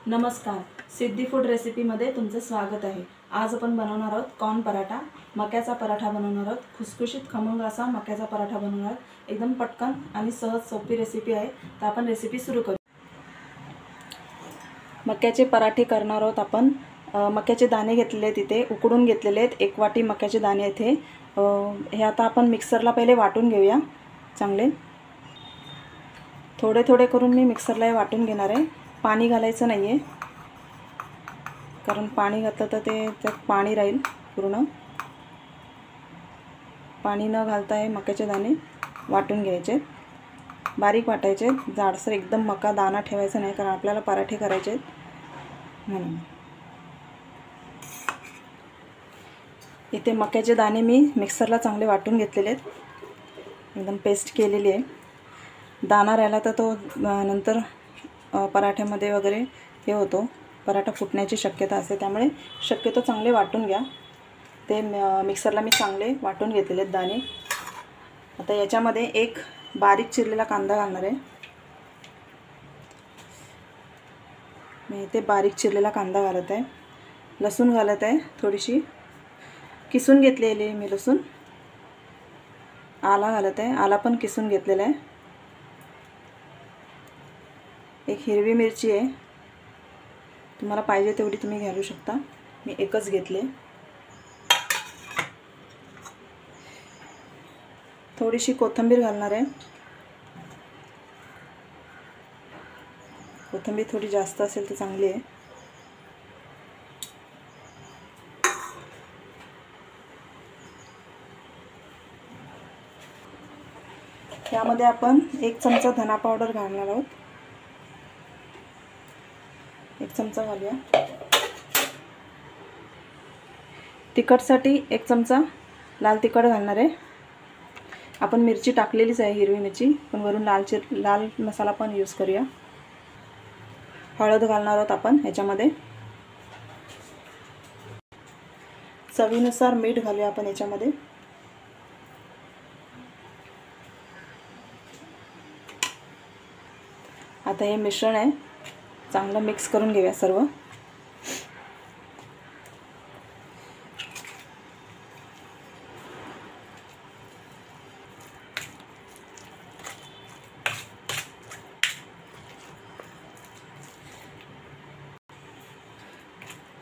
नमस्कार, सिद्धी फूड रेसिपीमध्ये तुमचं स्वागत आहे। आज आपण बनवणार आहोत कॉर्न पराठा, मक्याचा पराठा बनवणार आहोत। खुसखुशीत खमंग असा मक्याचा पराठा बनवणार आहोत। एकदम पटकन आणि सहज सोपी रेसिपी आहे। तर आपण रेसिपी सुरू करू। मक्याचे पराठे करणार आहोत आपण। मक्याचे दाणे घेतलेले तिथे उकडून घेतलेले आहेत। 1 वाटी मक्याचे दाणे इथे हे आता आपण मिक्सरला पहिले वाटून घेऊया। चांगले थोडे थोडे करून मी मिक्सरला वाटून घेणार आहे। पाणी घालायचं नाही आहे, कारण पाणी घातलं तर त्यात पाणी राहील पूर्ण। पाणी न घालता हे मक्याचे दाणे वाटून घ्यायचे, बारीक वाटायचे, जाडसर एकदम मका दाणा ठेवायचा नाही, कारण आपल्याला पराठे करायचे आहेत म्हणून। इथे मक्याचे दाणे मी मिक्सरला चांगले वाटून घेतलेले आहेत, एकदम पेस्ट केलेली आहे। दाणा राहिला तर तो नंतर पराठ्यामध्ये वगैरे हे होतो, पराठा फुटण्याची शक्यता असते, त्यामुळे शक्यतो चांगले वाटून घ्या। ते मिक्सरला मी चांगले वाटून घेतलेले आहेत दाणे। आता याच्यामध्ये एक बारीक चिरलेला कांदा घालणार आहे। मी इथे बारीक चिरलेला कांदा घालत आहे। लसूण घालत आहे, थोडीशी किसून घेतलेली मी लसूण। आला घालत आहे, आला पण किसून घेतलेला आहे। एक हिरवी मिरची आहे, तुम्हाला पाहिजे तेवढी तुम्ही घालू शकता, मी एकच घेतले। थोडीशी कोथिंबीर घालणार आहे। कोथिंबीर थोडी जास्त असेल तर चांगली आहे। यामध्ये आपण 1 चमचा धना पावडर घालणार आहोत। 1 चमचा घालूया। तिखटसाठी 1 चमचा लाल तिखट घालणार आहे। आपण मिरची टाकलेलीच आहे, हिरवी मिरची, पण वरून लाल मसाला पण यूज करूया। हळद घालणार आहोत आपण याच्यामध्ये। चवीनुसार मीठ घालूया आपण याच्यामध्ये। आता हे मिश्रण आहे, चांगलं मिक्स करून घेऊया सर्व।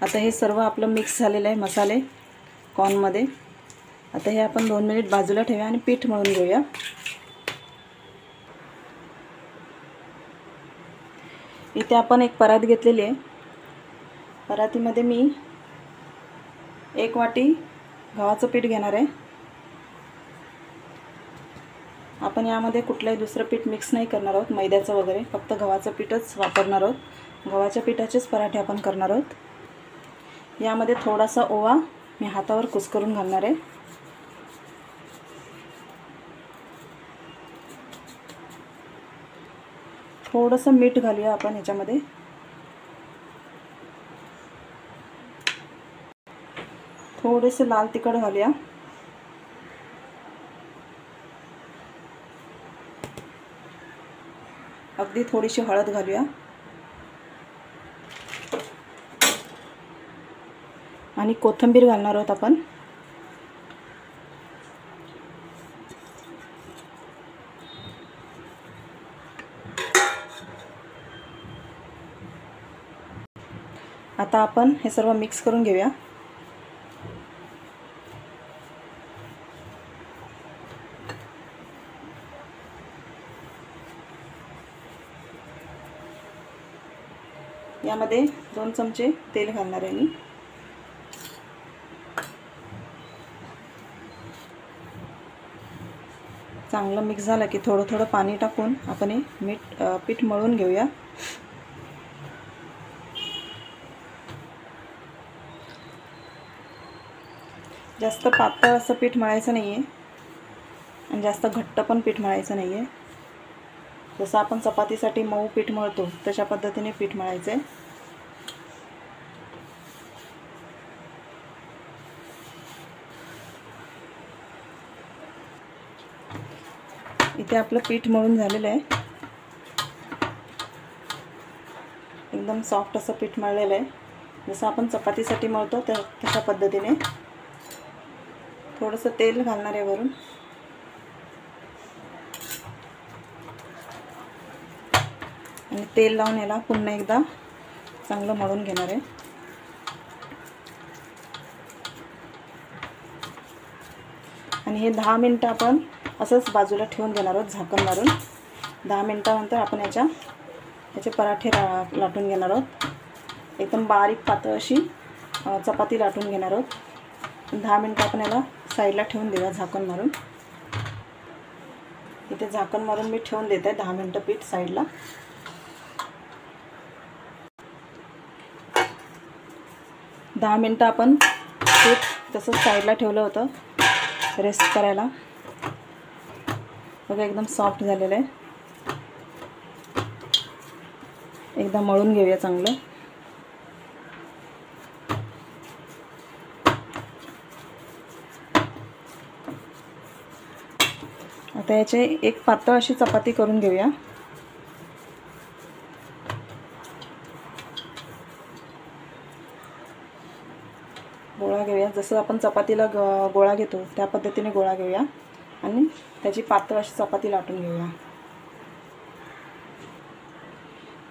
आता हे सर्व आपलं मिक्स झालेलं आहे मसाले कॉर्नमध्ये। आता हे आपण 2 मिनिट बाजूला ठेवूया आणि पीठ मळून घेऊया। इथे आपण एक परात घेतलेली आहे। परातीमध्ये मी 1 वाटी गव्हाचं पीठ घेणार आहे। आपण यामध्ये कुठलंही दुसरं पीठ मिक्स नाही करणार आहोत, मैद्याचं वगैरे, फक्त गव्हाचं पीठच वापरणार आहोत। गव्हाच्या पीठाचेच पराठे आपण करणार आहोत। यामध्ये थोडासा ओवा मी हातावर कुस्करून घालणार आहे। थोडंसं मीठ घालूया आपण याच्यामध्ये। थोडेसे लाल तिखट घालूया। अगदी थोडीशी हळद घालूया आणि कोथिंबीर घालणार आहोत आपण। आता आपण हे सर्व मिक्स करून घेऊया। यामध्ये 2 चमचे तेल घालणार आहे मी। चांगलं मिक्स झालं की थोडं थोडं पाणी टाकून आपण हे पीठ मळून घेऊया। जास्त पातळ असं पीठ मळायचं नाही आहे आणि जास्त घट्ट पण पीठ मळायचं नाही आहे। जसं आपण चपातीसाठी मऊ पीठ मळतो तशा पद्धतीने पीठ मळायचं आहे। इथे आपलं पीठ मळून झालेलं आहे। एकदम सॉफ्ट असं पीठ मळलेलं आहे, जसं आपण चपातीसाठी मळतो तशा पद्धतीने. थोडंसं तेल घालणार आहे वरून आणि तेल लावून याला पुन्हा एकदा चांगलं मळून घेणार आहे. आणि हे 10 मिनटं आपण असंच बाजूला ठेवून देणार आहोत झाकण मारून. 10 मिनटानंतर आपण याचे पराठे लाटून घेणार आहोत. एकदम बारीक पातळ अशी चपाती लाटून घेणार आहोत. 10 मिनटं आपण याला साईडला ठेवून देऊया झाकण मारून. इथे झाकण मारून मी ठेवून देत आहे 10 मिनटं पीठ साईडला. 10 मिनटं आपण पीठ तसंच साईडला ठेवलं होतं रेस्ट करायला. बघा एकदम सॉफ्ट झालेलं आहे. एकदा मळून घेऊया चांगलं. आता याचे एक पातळ अशी चपाती करून घेऊया. गोळा घेऊया, जसं आपण चपातीला गोळा घेतो त्या पद्धतीने गोळा घेऊया आणि त्याची पातळ अशी चपाती लाटून घेऊया.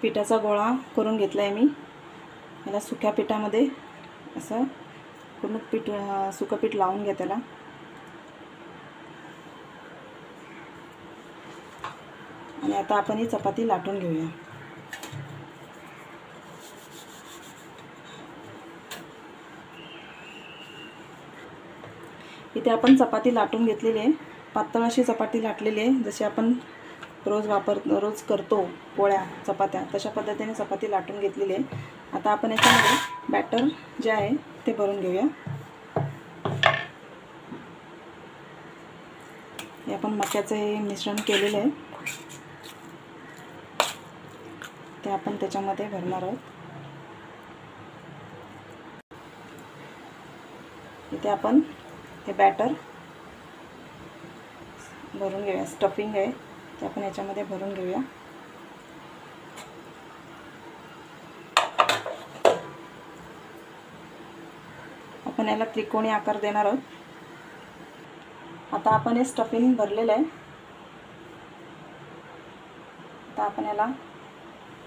पिठाचा गोळा करून घेतला आहे मी. याला सुक्या पिठामध्ये असं पूर्ण सुकं पीठ लावून घ्या त्याला. आणि आता आपण ही चपाती लाटून घेऊया. इथे आपण चपाती लाटून घेतलेली आहे, पातळ अशी चपाती लाटलेली आहे. जशी आपण रोज करतो पोळ्या चपात्या तशा पद्धतीने चपाती लाटून घेतलेली आहे. आता आपण याच्यामध्ये बॅटर जे आहे ते भरून घेऊया. हे आपण मक्याचं हे मिश्रण केलेलं आहे ते आपण त्याच्यामध्ये भरणार आहोत. इथे आपण हे बॅटर भरून घेऊया. स्टफिंग आहे ते आपण याच्यामध्ये भरून घेऊया. आपण याला त्रिकोणी आकार देणार आहोत. आता आपण हे स्टफिंग भरलेलं आहे. आता आपण याला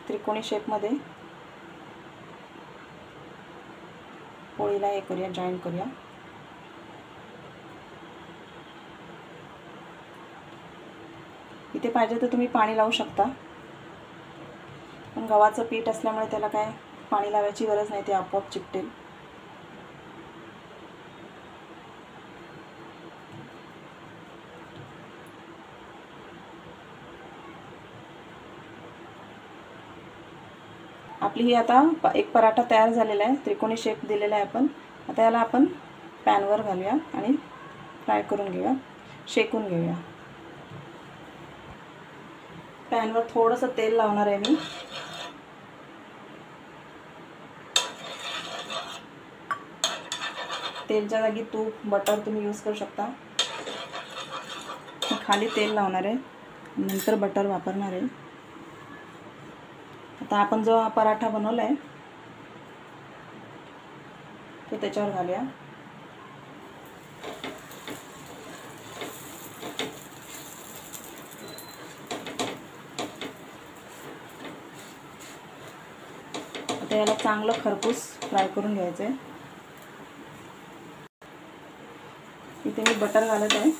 त्रिकोणी शेपमध्ये पोळीला हे करूया, जॉईन करूया. इथे पाहिजे तर तुम्ही पाणी लावू शकता, पण गव्हाचं पीठ असल्यामुळे त्याला काय पाणी लावायची गरज नाही, ते आपोआप चिकटेल. आपली ही आता एक पराठा तयार झालेला आहे, त्रिकोणी शेप दिलेला आहे आपण. आता याला आपण पॅनवर घालूया आणि फ्राय करून घेऊया, शेकून घेऊया. पॅनवर थोडंसं तेल लावणार आहे मी. तेलच्या जागी तूप बटर तुम्ही यूज करू शकता. खाली तेल लावणार आहे, नंतर बटर वापरणार आहे. आता आपण जो हा पराठा बनवला आहे तो त्याच्यावर घालूया. आता याला चांगलं खरपूस फ्राय करून घ्यायचं आहे. इथे मी बटर घालत आहे,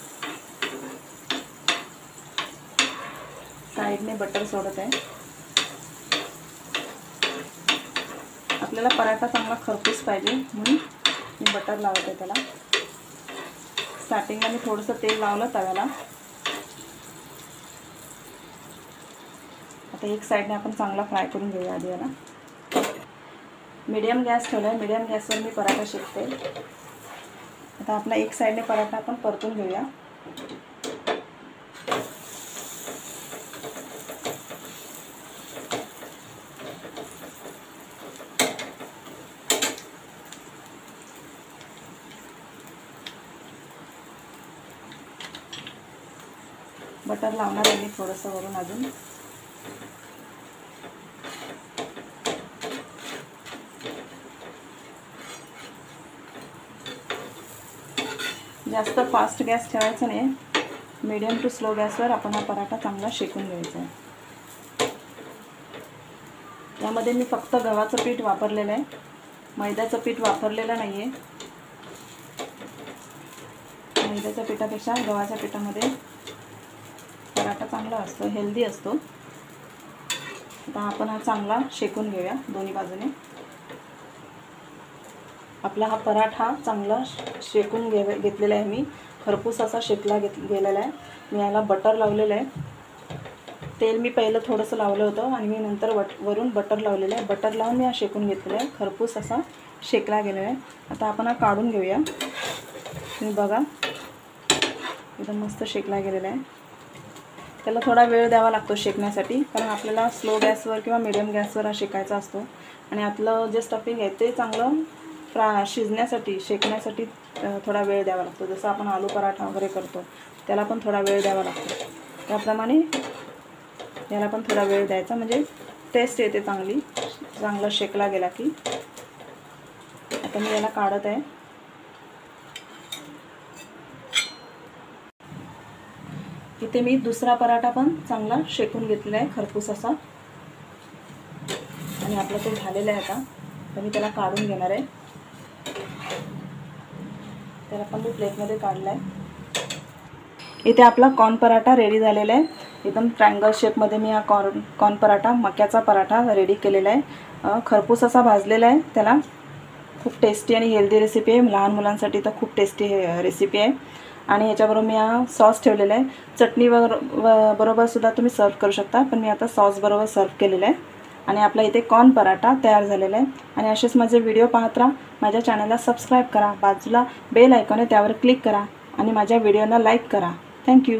साईडने बटर सोडत आहे. आपल्याला पराठा चांगला खरपूस पाहिजे म्हणून मी बटर लावत आहे त्याला. स्टार्टिंगला मी थोडंसं तेल लावलं तव्याला. आता एक साईडने आपण चांगला फ्राय करून घेऊया. आधी याला मीडियम गॅस ठेवला आहे, मीडियम गॅसवर मी पराठा शेकते. आता आपला एक साईडने पराठा आपण परतून घेऊया. बटर लावणार आहे मी थोडंसं वरून अजून. जास्त फास्ट गॅस ठेवायचा नाही, मीडियम टू स्लो गॅसवर आपण हा पराठा चांगला शेकून घ्यायचा आहे. यामध्ये मी फक्त गव्हाचं पीठ वापरलेलं आहे, मैद्याचं पीठ वापरलेलं नाही आहे. मैद्याच्या पिठापेक्षा गव्हाच्या पिठामध्ये पराठा चांगला असतो, हेल्दी असतो. आता आपण हा चांगला शेकून घेऊया दोन्ही बाजूने. आपला हा पराठा चांगला शेकून घेतलेला आहे. मी खरपूस असा शेकला गेलेला आहे. मी याला बटर लावलेलं आहे. तेल मी पहिलं थोडंसं लावलं होतं आणि मी नंतर वरून बटर लावलेलं आहे. बटर लावून मी हा शेकून घेतलेला आहे. खरपूस असा शेकला गेलेला आहे. आता आपण हा काढून घेऊया. तुम्ही बघा, एकदम मस्त शेकला गेलेला आहे. त्याला थोडा वेळ द्यावा लागतो शेकण्यासाठी, कारण आपल्याला स्लो गॅसवर किंवा मीडियम गॅसवर हा शेकायचा असतो. आणि आतलं जे स्टफिंग आहे ते चांगलं शिजण्यासाठी, शेकण्यासाठी थोडा वेळ द्यावा लागतो. जसं आपण आलू पराठा वगैरे करतो त्याला पण थोडा वेळ द्यावा लागतो, त्याप्रमाणे याला पण थोडा वेळ द्यायचा, म्हणजे टेस्ट येते चांगला शेकला गेला की. आता मी याला काढत आहे. इथे मी दुसरा पराठा पण चांगला शेकून घेतलेला आहे, खरपूस असा. आणि आपला तो झालेला आहे. आता तर मी त्याला काढून घेणार आहे. त्याला पण मी प्लेटमध्ये काढला आहे. इथे आपला कॉर्न पराठा रेडी झालेला आहे. एकदम ट्रायंगल शेपमध्ये मी हा कॉर्न पराठा, मक्याचा पराठा रेडी केलेला आहे. खरपूस असा भाजलेला आहे. त्याला खूप टेस्टी आणि हेल्दी रेसिपी आहे. लहान मुलांसाठी तर खूप टेस्टी रेसिपी आहे. आणि याच्याबरोबर मी हा सॉस ठेवलेला आहे. चटणी बरोबरसुद्धा तुम्ही सर्व करू शकता, पण मी आता सॉसबरोबर सर्व केलेलं आहे. आणि आपला इथे कॉर्न पराठा तयार झालेला आहे. आणि असेच माझे व्हिडिओ पाहत राहा. माझ्या चॅनलला सबस्क्राईब करा, बाजूला बेल आयकॉन आहे त्यावर क्लिक करा आणि माझ्या व्हिडिओला लाईक करा. थँक्यू.